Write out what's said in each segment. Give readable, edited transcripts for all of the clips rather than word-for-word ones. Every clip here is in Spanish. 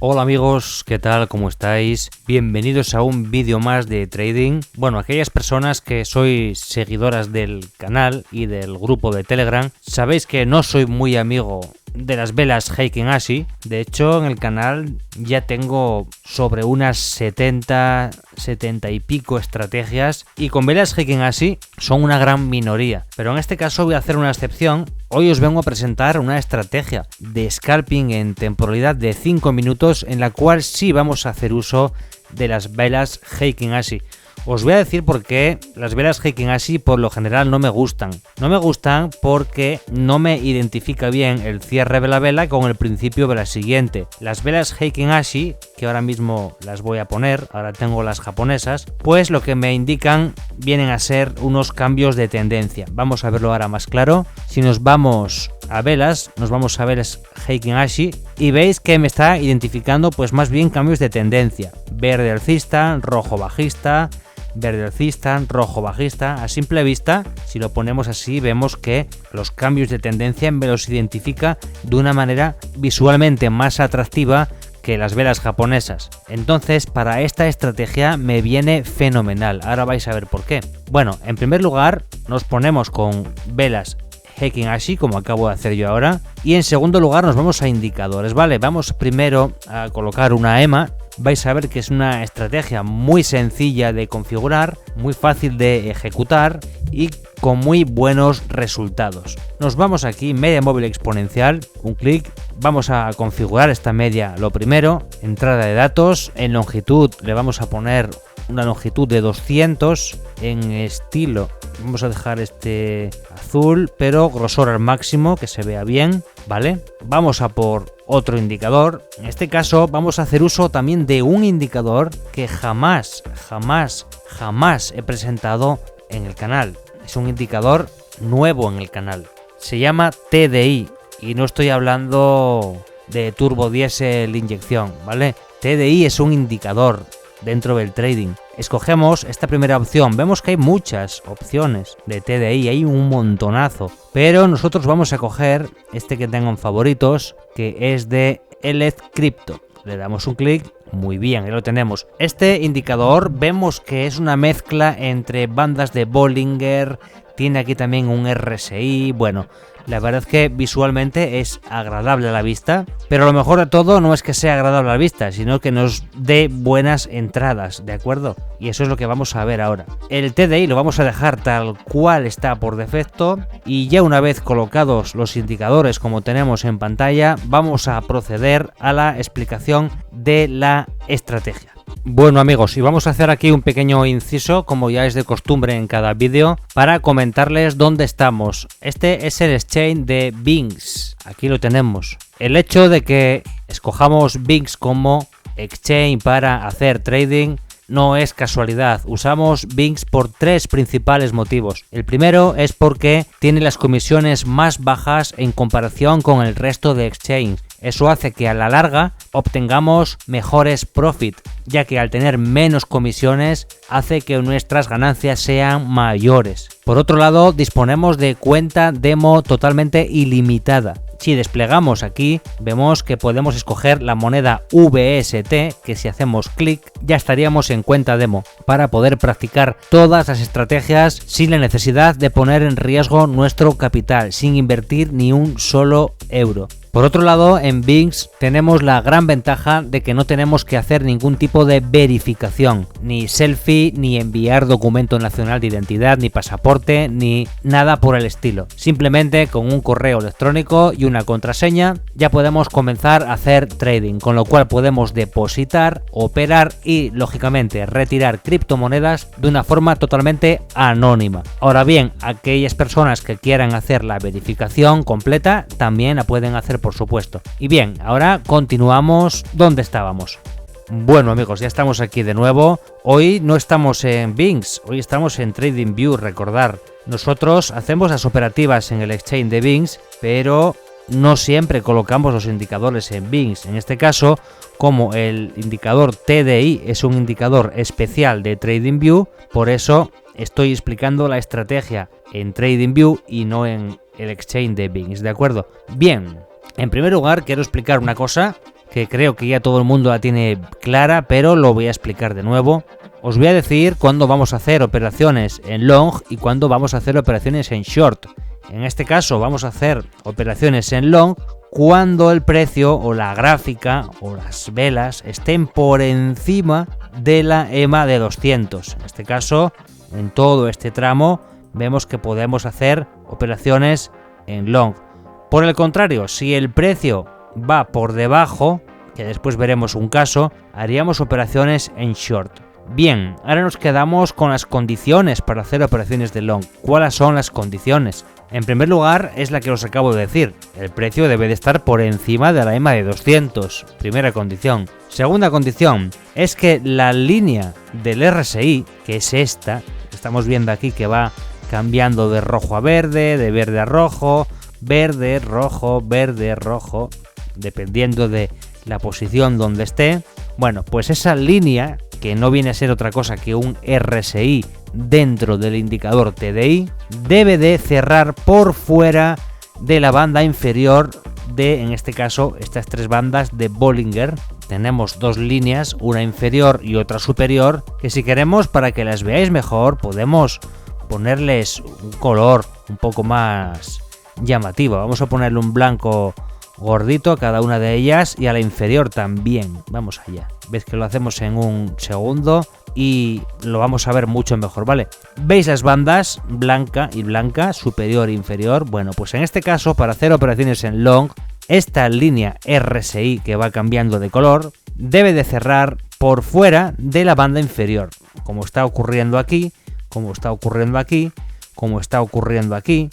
Hola amigos, ¿qué tal? ¿Cómo estáis? Bienvenidos a un vídeo más de trading. Bueno, aquellas personas que sois seguidoras del canal y del grupo de Telegram, sabéis que no soy muy amigo de las velas Heikin Ashi. De hecho, en el canal ya tengo sobre unas 70 y pico estrategias, y con velas Heikin Ashi son una gran minoría. Pero en este caso voy a hacer una excepción. Hoy os vengo a presentar una estrategia de scalping en temporalidad de 5 minutos en la cual sí vamos a hacer uso de las velas Heikin Ashi. Os voy a decir por qué las velas Heikin Ashi por lo general no me gustan. No me gustan porque no me identifica bien el cierre de la vela con el principio de la siguiente. Las velas Heikin Ashi, que ahora mismo las voy a poner, ahora tengo las japonesas, pues lo que me indican vienen a ser unos cambios de tendencia. Vamos a verlo ahora más claro. Si nos vamos a velas, nos vamos a velas Heikin Ashi y veis que me está identificando pues más bien cambios de tendencia. Verde alcista, rojo bajista, verde alcista, rojo bajista. A simple vista, si lo ponemos así, vemos que los cambios de tendencia me los identifica de una manera visualmente más atractiva que las velas japonesas. Entonces, para esta estrategia me viene fenomenal. Ahora vais a ver por qué. Bueno, en primer lugar, nos ponemos con velas Heikin Ashi, como acabo de hacer yo ahora, y en segundo lugar nos vamos a indicadores, ¿vale? Vamos primero a colocar una EMA. Vais a ver que es una estrategia muy sencilla de configurar, muy fácil de ejecutar y con muy buenos resultados. Nos vamos aquí, media móvil exponencial, un clic, vamos a configurar esta media lo primero, entrada de datos, en longitud le vamos a poner una longitud de 200, en estilo vamos a dejar este azul, pero grosor al máximo, que se vea bien, ¿vale? Vamos a por otro indicador. En este caso vamos a hacer uso también de un indicador que jamás he presentado en el canal. Es un indicador nuevo en el canal. Se llama TDI y no estoy hablando de turbo diésel inyección, ¿vale? TDI es un indicador dentro del trading. Escogemos esta primera opción. Vemos que hay muchas opciones de TDI, hay un montonazo, pero nosotros vamos a coger este que tengo en favoritos, que es de ELED Crypto. Le damos un clic, muy bien, ahí lo tenemos. Este indicador vemos que es una mezcla entre bandas de Bollinger, tiene aquí también un RSI, bueno, la verdad es que visualmente es agradable a la vista, pero lo mejor de todo no es que sea agradable a la vista, sino que nos dé buenas entradas, ¿de acuerdo? Y eso es lo que vamos a ver ahora. El TDI lo vamos a dejar tal cual está por defecto, y ya una vez colocados los indicadores como tenemos en pantalla, vamos a proceder a la explicación de la estrategia. Bueno amigos, y vamos a hacer aquí un pequeño inciso, como ya es de costumbre en cada vídeo, para comentarles dónde estamos. Este es el exchange de Binx, aquí lo tenemos. El hecho de que escojamos Binx como exchange para hacer trading no es casualidad. Usamos Binx por tres principales motivos. El primero es porque tiene las comisiones más bajas en comparación con el resto de exchange. Eso hace que a la larga obtengamos mejores profit, ya que al tener menos comisiones hace que nuestras ganancias sean mayores. Por otro lado, disponemos de cuenta demo totalmente ilimitada. Si desplegamos aquí, vemos que podemos escoger la moneda VST, que si hacemos clic ya estaríamos en cuenta demo, para poder practicar todas las estrategias sin la necesidad de poner en riesgo nuestro capital, sin invertir ni un solo euro. Por otro lado, en Binx tenemos la gran ventaja de que no tenemos que hacer ningún tipo de verificación, ni selfie, ni enviar documento nacional de identidad, ni pasaporte, ni nada por el estilo. Simplemente con un correo electrónico y una contraseña ya podemos comenzar a hacer trading, con lo cual podemos depositar, operar y, lógicamente, retirar criptomonedas de una forma totalmente anónima. Ahora bien, aquellas personas que quieran hacer la verificación completa también la pueden hacer, por supuesto. Y bien, ahora continuamos donde estábamos. Bueno amigos, ya estamos aquí de nuevo. Hoy no estamos en Binx, hoy estamos en TradingView. Recordar, nosotros hacemos las operativas en el exchange de Binx, pero no siempre colocamos los indicadores en Binx. En este caso, como el indicador TDI es un indicador especial de TradingView, por eso estoy explicando la estrategia en TradingView y no en el exchange de Binx, ¿de acuerdo? Bien, en primer lugar quiero explicar una cosa que creo que ya todo el mundo la tiene clara, pero lo voy a explicar de nuevo. Os voy a decir cuándo vamos a hacer operaciones en long y cuándo vamos a hacer operaciones en short. En este caso vamos a hacer operaciones en long cuando el precio o la gráfica o las velas estén por encima de la EMA de 200. En este caso, en todo este tramo, vemos que podemos hacer operaciones en long. Por el contrario, si el precio va por debajo, que después veremos un caso, haríamos operaciones en short. Bien, ahora nos quedamos con las condiciones para hacer operaciones de long. ¿Cuáles son las condiciones? En primer lugar, es la que os acabo de decir. El precio debe de estar por encima de la EMA de 200. Primera condición. Segunda condición es que la línea del RSI, que es esta, que estamos viendo aquí que va cambiando de rojo a verde, de verde a rojo, verde, rojo, dependiendo de la posición donde esté. Bueno, pues esa línea, que no viene a ser otra cosa que un RSI dentro del indicador TDI, debe de cerrar por fuera de la banda inferior de, en este caso, estas tres bandas de Bollinger. Tenemos dos líneas, una inferior y otra superior, que si queremos, para que las veáis mejor, podemos ponerles un color un poco más llamativo. Vamos a ponerle un blanco gordito a cada una de ellas y a la inferior también. Vamos allá. Ves que lo hacemos en un segundo y lo vamos a ver mucho mejor, ¿vale? ¿Veis las bandas blanca y blanca, superior e inferior? Bueno, pues en este caso, para hacer operaciones en long, esta línea RSI que va cambiando de color debe de cerrar por fuera de la banda inferior, como está ocurriendo aquí, como está ocurriendo aquí, como está ocurriendo aquí,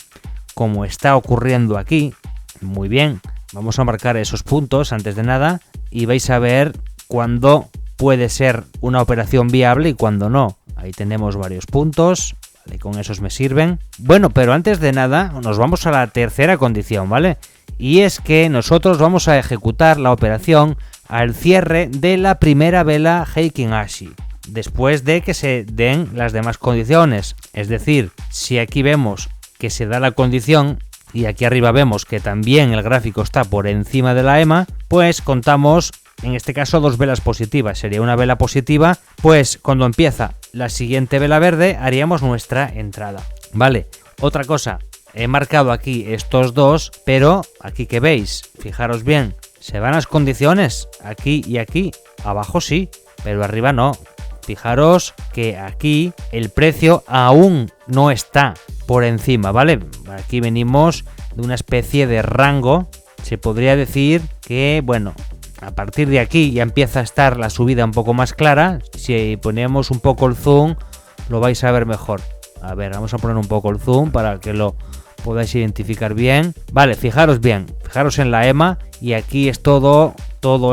como está ocurriendo aquí. Muy bien, vamos a marcar esos puntos antes de nada y vais a ver cuándo puede ser una operación viable y cuándo no. Ahí tenemos varios puntos, ¿vale? Con esos me sirven. Bueno, pero antes de nada nos vamos a la tercera condición, ¿vale? Y es que nosotros vamos a ejecutar la operación al cierre de la primera vela Heikin Ashi, después de que se den las demás condiciones. Es decir, si aquí vemos que se da la condición y aquí arriba vemos que también el gráfico está por encima de la EMA, pues contamos en este caso dos velas positivas. Sería una vela positiva, pues cuando empieza la siguiente vela verde haríamos nuestra entrada. Vale, otra cosa, he marcado aquí estos dos, pero aquí que veis, fijaros bien, se van las condiciones aquí y aquí, abajo sí, pero arriba no. Fijaros que aquí el precio aún no está por encima, ¿vale? Aquí venimos de una especie de rango. Se podría decir que, bueno, a partir de aquí ya empieza a estar la subida un poco más clara. Si ponemos un poco el zoom, lo vais a ver mejor. A ver, vamos a poner un poco el zoom para que lo podáis identificar bien. Vale, fijaros bien, fijaros en la EMA y aquí es todo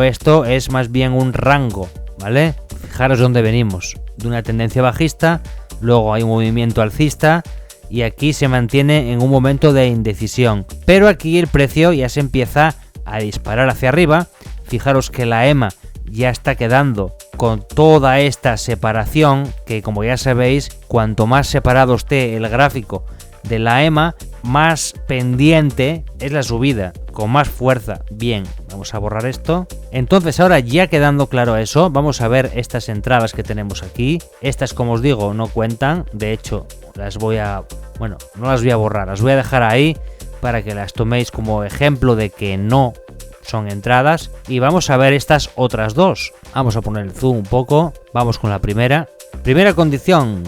esto es más bien un rango, ¿vale? Fijaros dónde venimos, de una tendencia bajista, luego hay un movimiento alcista y aquí se mantiene en un momento de indecisión. Pero aquí el precio ya se empieza a disparar hacia arriba. Fijaros que la EMA ya está quedando con toda esta separación, que como ya sabéis, cuanto más separado esté el gráfico de la EMA, más pendiente es la subida, con más fuerza. Bien, vamos a borrar esto. Entonces ahora ya quedando claro eso, vamos a ver estas entradas que tenemos aquí. Estas, como os digo, no cuentan. De hecho, las voy a... Bueno, no las voy a borrar, las voy a dejar ahí para que las toméis como ejemplo de que no son entradas. Y vamos a ver estas otras dos. Vamos a poner el zoom un poco. Vamos con la primera. Primera condición.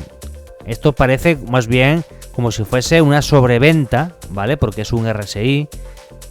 Esto parece más bien como si fuese una sobreventa, ¿vale? Porque es un RSI.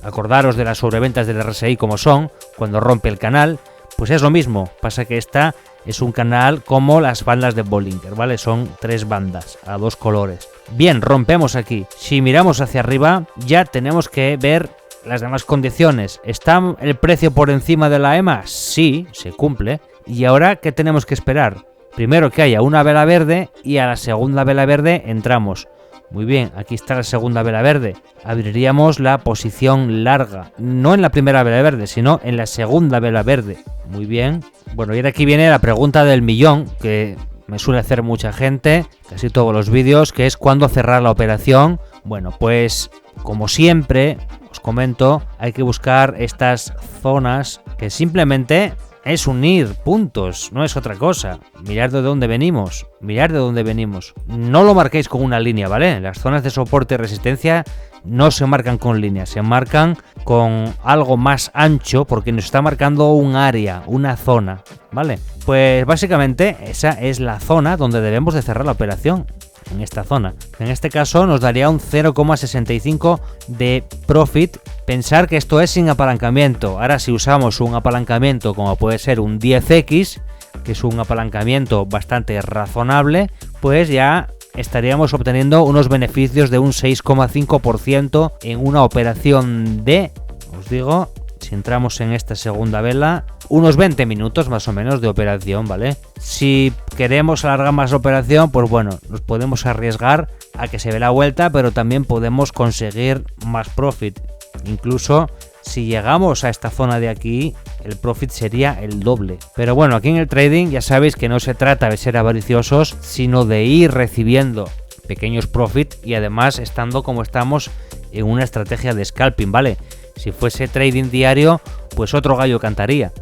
Acordaros de las sobreventas del RSI como son, cuando rompe el canal. Pues es lo mismo. Pasa que esta es un canal como las bandas de Bollinger, ¿vale? Son tres bandas a dos colores. Bien, rompemos aquí. Si miramos hacia arriba, ya tenemos que ver las demás condiciones. ¿Está el precio por encima de la EMA? Sí, se cumple. ¿Y ahora qué tenemos que esperar? Primero que haya una vela verde y a la segunda vela verde entramos. Muy bien, aquí está la segunda vela verde. Abriríamos la posición larga. No en la primera vela verde, sino en la segunda vela verde. Muy bien. Bueno, y ahora aquí viene la pregunta del millón, que me suele hacer mucha gente, casi todos los vídeos, que es ¿cuándo cerrar la operación? Bueno, pues como siempre, os comento, hay que buscar estas zonas que simplemente es unir puntos, no es otra cosa. Mirad de dónde venimos, mirad de dónde venimos. No lo marquéis con una línea, ¿vale? Las zonas de soporte y resistencia no se marcan con líneas, se marcan con algo más ancho porque nos está marcando un área, una zona, ¿vale? Pues básicamente esa es la zona donde debemos de cerrar la operación. En esta zona. En este caso nos daría un 0,65 de profit. Pensar que esto es sin apalancamiento. Ahora si usamos un apalancamiento como puede ser un 10X, que es un apalancamiento bastante razonable, pues ya estaríamos obteniendo unos beneficios de un 6,5% en una operación de, os digo, si entramos en esta segunda vela, unos 20 minutos más o menos de operación, ¿vale? Si queremos alargar más la operación, pues bueno, nos podemos arriesgar a que se ve la vuelta, pero también podemos conseguir más profit. Incluso si llegamos a esta zona de aquí, el profit sería el doble. Pero bueno, aquí en el trading ya sabéis que no se trata de ser avariciosos, sino de ir recibiendo pequeños profit y además estando como estamos en una estrategia de scalping, ¿vale? Si fuese trading diario, pues otro gallo cantaría.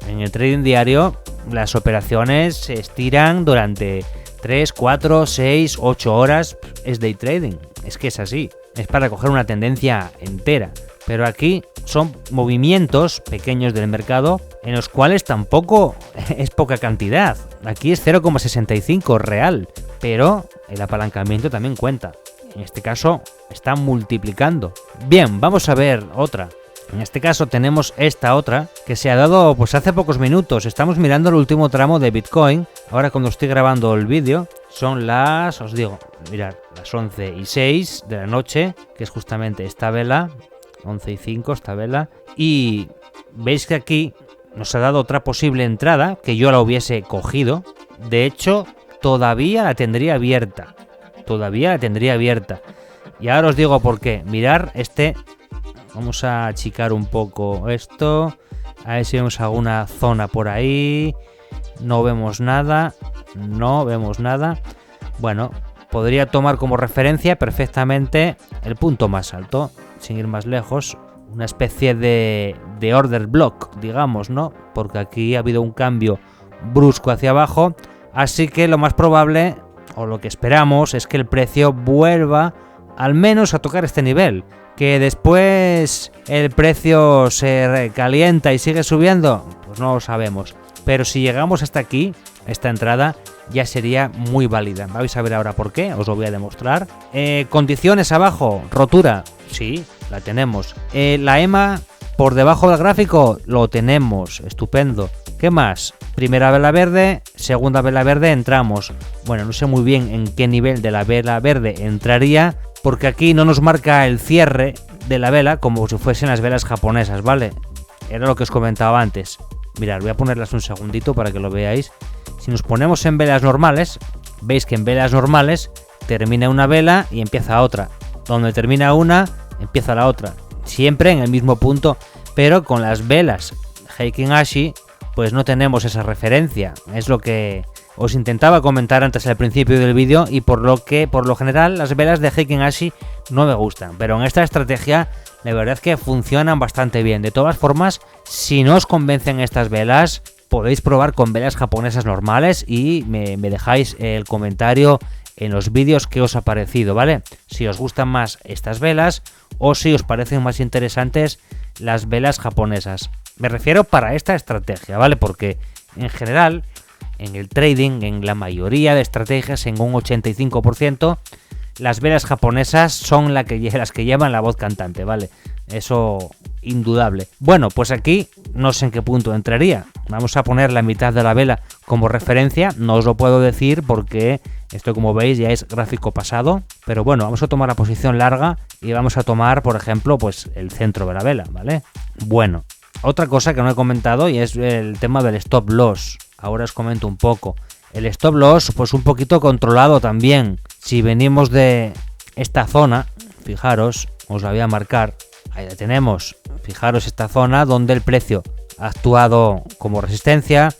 En el trading diario, las operaciones se estiran durante 3, 4, 6, 8 horas. Es day trading. Es que es así. Es para coger una tendencia entera. Pero aquí son movimientos pequeños del mercado en los cuales tampoco es poca cantidad. Aquí es 0,65 real. Pero el apalancamiento también cuenta. En este caso está multiplicando. Bien, vamos a ver otra. En este caso tenemos esta otra que se ha dado pues hace pocos minutos. Estamos mirando el último tramo de Bitcoin. Ahora cuando estoy grabando el vídeo son las, os digo, mirad, las 11:06 de la noche, que es justamente esta vela, 11:05 esta vela. Y veis que aquí nos ha dado otra posible entrada que yo la hubiese cogido. De hecho, todavía la tendría abierta. Y ahora os digo por qué. Mirar este. Vamos a achicar un poco esto. A ver si vemos alguna zona por ahí. No vemos nada. Bueno, podría tomar como referencia perfectamente el punto más alto. Sin ir más lejos. Una especie de order block, digamos, ¿no? Porque aquí ha habido un cambio brusco hacia abajo. Así que lo más probable, o lo que esperamos, es que el precio vuelva al menos a tocar este nivel. Que después el precio se recalienta y sigue subiendo, pues no lo sabemos. Pero si llegamos hasta aquí, esta entrada ya sería muy válida. Vais a ver ahora por qué, os lo voy a demostrar. Condiciones abajo, rotura, sí, la tenemos. La EMA por debajo del gráfico, lo tenemos, estupendo. ¿Qué más? Primera vela verde, segunda vela verde, entramos. Bueno, no sé muy bien en qué nivel de la vela verde entraría, porque aquí no nos marca el cierre de la vela como si fuesen las velas japonesas, ¿vale? Era lo que os comentaba antes. Mirad, voy a ponerlas un segundito para que lo veáis. Si nos ponemos en velas normales, veis que en velas normales termina una vela y empieza otra. Donde termina una, empieza la otra. Siempre en el mismo punto, pero con las velas Heikin Ashi, pues no tenemos esa referencia. Es lo que os intentaba comentar antes al principio del vídeo y por lo general las velas de Heikin Ashi no me gustan, pero en esta estrategia la verdad es que funcionan bastante bien. De todas formas, si no os convencen estas velas, podéis probar con velas japonesas normales y me dejáis el comentario en los vídeos que os ha parecido, ¿vale? Si os gustan más estas velas o si os parecen más interesantes las velas japonesas. Me refiero para esta estrategia, ¿vale? Porque en general, en el trading, en la mayoría de estrategias, en un 85%, las velas japonesas son las que llevan la voz cantante, ¿vale? Eso indudable. Bueno, pues aquí no sé en qué punto entraría. Vamos a poner la mitad de la vela como referencia. No os lo puedo decir porque esto, como veis, ya es gráfico pasado. Pero bueno, vamos a tomar la posición larga y vamos a tomar, por ejemplo, pues el centro de la vela, ¿vale? Bueno, otra cosa que no he comentado y es el tema del stop loss. Ahora os comento un poco. El stop loss, pues un poquito controlado también. Si venimos de esta zona, fijaros, os la voy a marcar. Ahí la tenemos. Fijaros esta zona donde el precio ha actuado como resistencia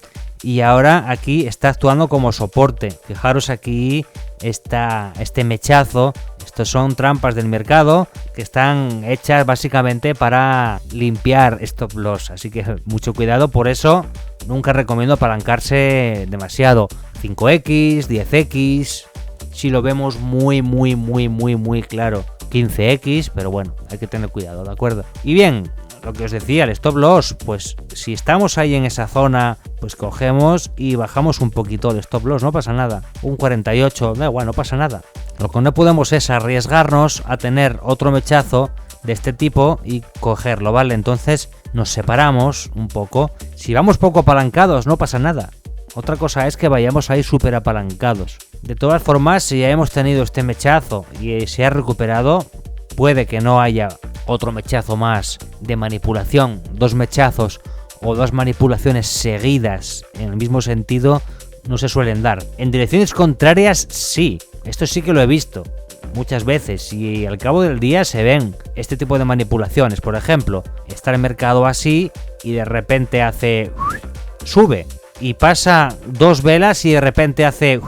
y ahora aquí está actuando como soporte. Fijaros aquí este mechazo. Estos son trampas del mercado que están hechas básicamente para limpiar stop loss, así que mucho cuidado. Por eso nunca recomiendo apalancarse demasiado. 5x, 10x, si lo vemos muy claro, 15x, pero bueno, hay que tener cuidado, ¿de acuerdo? Y bien, lo que os decía, el stop loss, pues si estamos ahí en esa zona, pues cogemos y bajamos un poquito el stop loss, no pasa nada. Un 48, da igual, no pasa nada. Lo que no podemos es arriesgarnos a tener otro mechazo de este tipo y cogerlo, ¿vale? Entonces nos separamos un poco. Si vamos poco apalancados, no pasa nada. Otra cosa es que vayamos ahí súper apalancados. De todas formas, si ya hemos tenido este mechazo y se ha recuperado, puede que no haya otro mechazo más de manipulación, 2 mechazos o 2 manipulaciones seguidas en el mismo sentido no se suelen dar. En direcciones contrarias sí, esto sí que lo he visto muchas veces y al cabo del día se ven este tipo de manipulaciones. Por ejemplo, está el mercado así y de repente sube y pasa 2 velas y de repente hace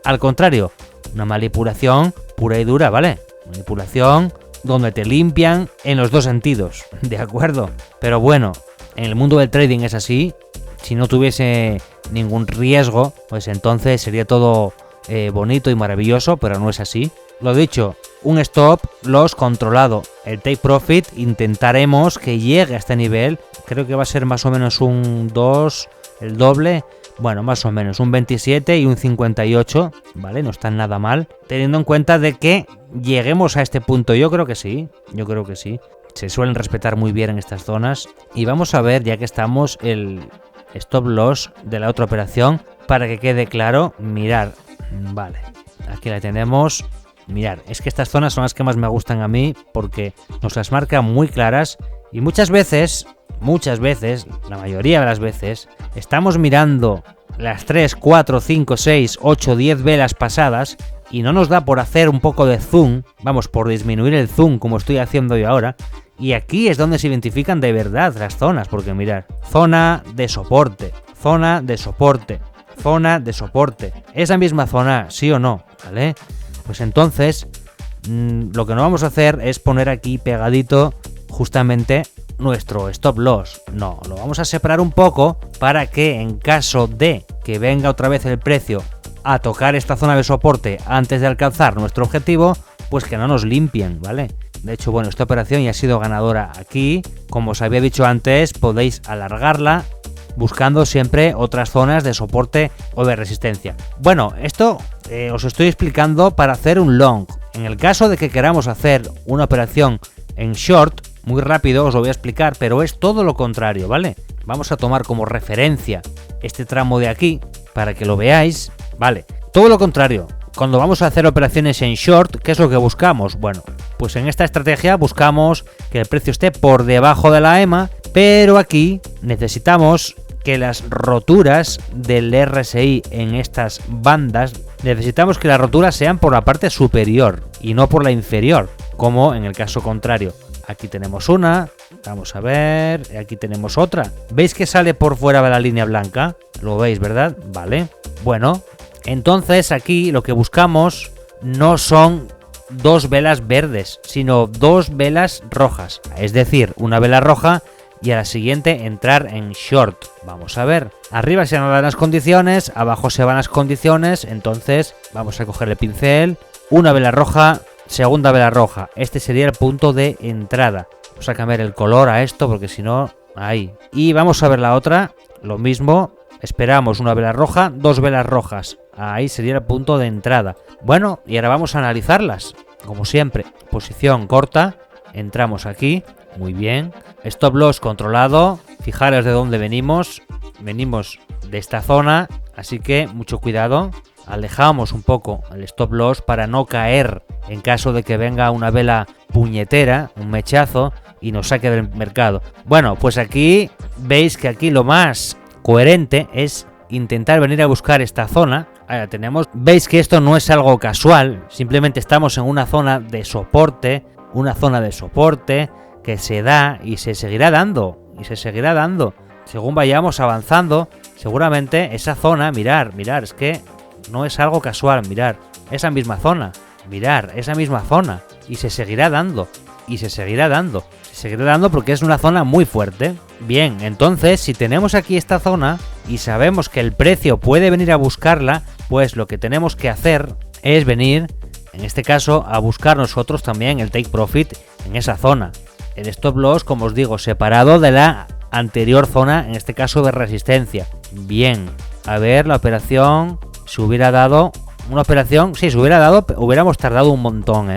al contrario, una manipulación pura y dura, ¿vale? Manipulación donde te limpian en los 2 sentidos, ¿de acuerdo? Pero bueno, en el mundo del trading es así. Si no tuviese ningún riesgo, pues entonces sería todo bonito y maravilloso, pero no es así. Lo dicho, un stop loss controlado. El take profit intentaremos que llegue a este nivel. Creo que va a ser más o menos un 2, el doble. Bueno, más o menos un 27 y un 58, ¿vale? No están nada mal, teniendo en cuenta de que lleguemos a este punto. Yo creo que sí. Se suelen respetar muy bien en estas zonas. Y vamos a ver, ya que estamos, el stop loss de la otra operación, para que quede claro. Mirar, vale, aquí la tenemos. Mirar, es que estas zonas son las que más me gustan a mí porque nos las marca muy claras y muchas veces, la mayoría de las veces, estamos mirando las 3, 4, 5, 6, 8, 10 velas pasadas y no nos da por hacer un poco de zoom, vamos, por disminuir el zoom como estoy haciendo yo ahora. Y aquí es donde se identifican de verdad las zonas, porque mirad, zona de soporte, zona de soporte, zona de soporte. ¿Es la misma zona, sí o no? ¿Vale? Pues entonces, lo que no vamos a hacer es poner aquí pegadito justamente nuestro stop loss. No, lo vamos a separar un poco para que en caso de que venga otra vez el precio a tocar esta zona de soporte antes de alcanzar nuestro objetivo, pues que no nos limpien, ¿vale? De hecho, bueno, esta operación ya ha sido ganadora aquí. Como os había dicho antes, podéis alargarla buscando siempre otras zonas de soporte o de resistencia. Bueno, esto os estoy explicando para hacer un long. En el caso de que queramos hacer una operación en short, muy rápido os lo voy a explicar, pero es todo lo contrario, ¿vale? Vamos a tomar como referencia este tramo de aquí para que lo veáis, ¿vale? Todo lo contrario. Cuando vamos a hacer operaciones en short, ¿qué es lo que buscamos? Bueno, pues en esta estrategia buscamos que el precio esté por debajo de la EMA, pero aquí necesitamos que las roturas del RSI en estas bandas, necesitamos que las roturas sean por la parte superior y no por la inferior, como en el caso contrario. Aquí tenemos una, vamos a ver, aquí tenemos otra. ¿Veis que sale por fuera de la línea blanca? Lo veis, ¿verdad? Vale. Bueno, entonces aquí lo que buscamos no son 2 velas verdes, sino 2 velas rojas. Es decir, una vela roja y a la siguiente entrar en short. Vamos a ver. Arriba se van las condiciones, abajo se van las condiciones. Entonces vamos a coger el pincel. Una vela roja, segunda vela roja. Este sería el punto de entrada. Vamos a cambiar el color a esto porque si no, ahí. Y vamos a ver la otra. Lo mismo. Esperamos una vela roja, 2 velas rojas. Ahí sería el punto de entrada. Bueno, y ahora vamos a analizarlas. Como siempre, posición corta. Entramos aquí. Muy bien. Stop loss controlado. Fijaros de dónde venimos. Venimos de esta zona. Así que mucho cuidado. Alejamos un poco el stop loss para no caer en caso de que venga una vela puñetera, un mechazo, y nos saque del mercado. Bueno, pues aquí veis que aquí lo más coherente es intentar venir a buscar esta zona. Ahora tenemos, veis que esto no es algo casual, simplemente estamos en una zona de soporte, que se da y se seguirá dando, según vayamos avanzando seguramente esa zona, mirar, es que no es algo casual, mirar, esa misma zona, mirar, esa misma zona, y se seguirá dando, y se seguirá dando porque es una zona muy fuerte. Bien, entonces si tenemos aquí esta zona y sabemos que el precio puede venir a buscarla, pues lo que tenemos que hacer es venir, en este caso, a buscar nosotros también el take profit en esa zona. El stop loss, como os digo, separado de la anterior zona, en este caso de resistencia. Bien, a ver, la operación, si hubiera dado una operación, sí, si hubiera dado, hubiéramos tardado un montón,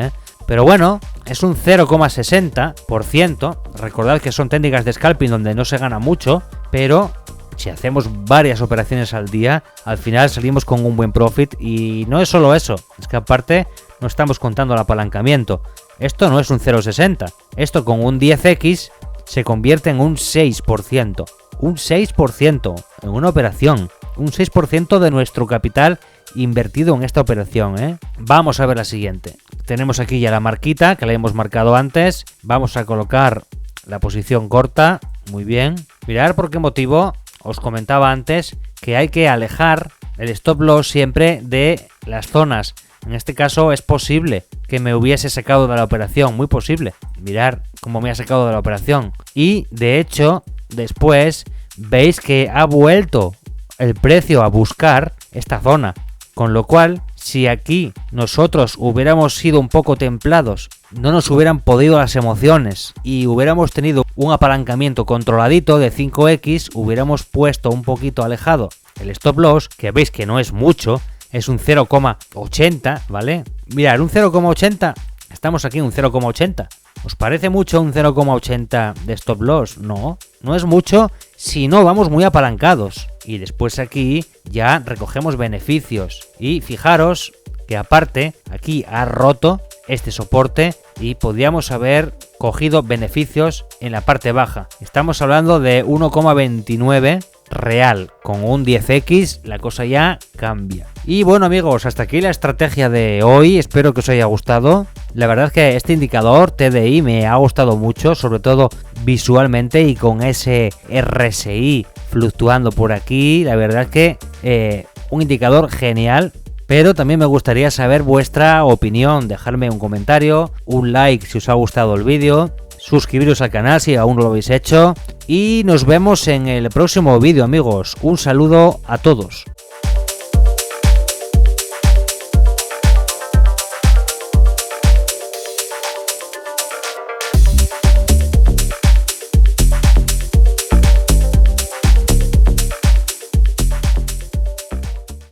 pero bueno, es un 0,60%. Recordad que son técnicas de scalping donde no se gana mucho, pero si hacemos varias operaciones al día, al final salimos con un buen profit. Y no es solo eso, es que aparte no estamos contando el apalancamiento. Esto no es un 0,60. Esto con un 10x se convierte en un 6%. Un 6% en una operación. Un 6% de nuestro capital invertido en esta operación, Vamos a ver la siguiente. Tenemos aquí ya la marquita que la hemos marcado antes. Vamos a colocar la posición corta. Muy bien. Mirad por qué motivo os comentaba antes que hay que alejar el stop loss siempre de las zonas. En este caso es posible que me hubiese sacado de la operación. Muy posible. Mirad cómo me ha sacado de la operación. Y de hecho, después veis que ha vuelto el precio a buscar esta zona. Con lo cual, si aquí nosotros hubiéramos sido un poco templados, no nos hubieran podido las emociones y hubiéramos tenido un apalancamiento controladito de 5x, hubiéramos puesto un poquito alejado el stop loss, que veis que no es mucho, es un 0,80, ¿vale? Mirad, un 0,80, estamos aquí en un 0,80. ¿Os parece mucho un 0,80 de stop loss? No, no es mucho si no vamos muy apalancados. Y después aquí ya recogemos beneficios. Y fijaros que aparte aquí ha roto este soporte y podríamos haber cogido beneficios en la parte baja. Estamos hablando de 1,29 real. Con un 10x la cosa ya cambia. Y bueno amigos, hasta aquí la estrategia de hoy. Espero que os haya gustado. La verdad es que este indicador TDI me ha gustado mucho, sobre todo visualmente y con ese RSI fluctuando por aquí. La verdad es que un indicador genial. Pero también me gustaría saber vuestra opinión. Dejadme un comentario, un like si os ha gustado el vídeo, suscribiros al canal si aún no lo habéis hecho. Y nos vemos en el próximo vídeo amigos. Un saludo a todos.